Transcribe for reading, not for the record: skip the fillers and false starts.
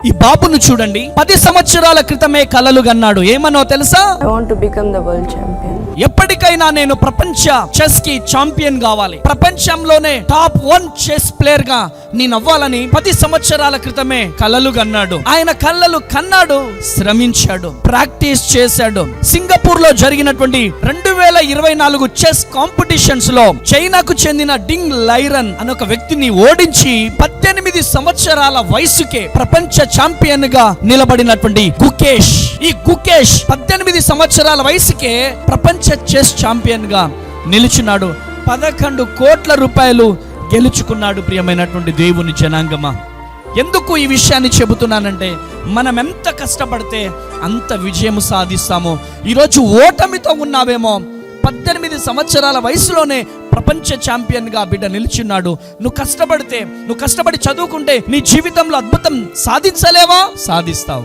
ఈ బాబును చూడండి, 10 సంవత్సరాల క్రితమే కలలు కన్నాడు. ఏమనో తెలుసా? I want to become the world champion. ఎప్పటికైనా నేను ప్రపంచ చెస్ కి ఛాంపియన్ కావాలి, ప్రపంచంలోనే టాప్ 1 చెస్ ప్లేయర్ గా నేను అవ్వాలని 10 సంవత్సరాల క్రితమే కలలు కన్నాడు. ఆయన కలలు కన్నాడు, శ్రమించాడు, ప్రాక్టీస్ చేశాడు. సింగపూర్ లో జరిగినటువంటి 2024 చెస్ కాంపిటీషన్స్ లో చైనాకు చెందిన డింగ్ లైరన్ అనే ఒక వ్యక్తిని ఓడించి 18 సంవత్సరాల వయసుకే ప్రపంచ ఛాంపియన్ గా నిలబడినటువంటి గుకేష్. ఈ గుకేష్ 18 సంవత్సరాల వయసుకే ప్రపంచ చెస్ ఛాంపియన్ గా నిలిచినాడు. 11 కోట్ల రూపాయలు గెలుచుకున్నాడు. ప్రియమైనటువంటి దేవుని జనాంగమా, ఎందుకు ఈ విషయాన్ని చెబుతున్నానంటే, మనం ఎంత కష్టపడితే అంత విజయం సాధిస్తామో. ఈరోజు ఓటమితో ఉన్నావేమో, 18 సంవత్సరాల వయసులోనే ప్రపంచ ఛాంపియన్ గా బిడ్డ నిలిచున్నాడు. నువ్వు కష్టపడి చదువుకుంటే నీ జీవితంలో అద్భుతం సాధించలేవా? సాధిస్తావు.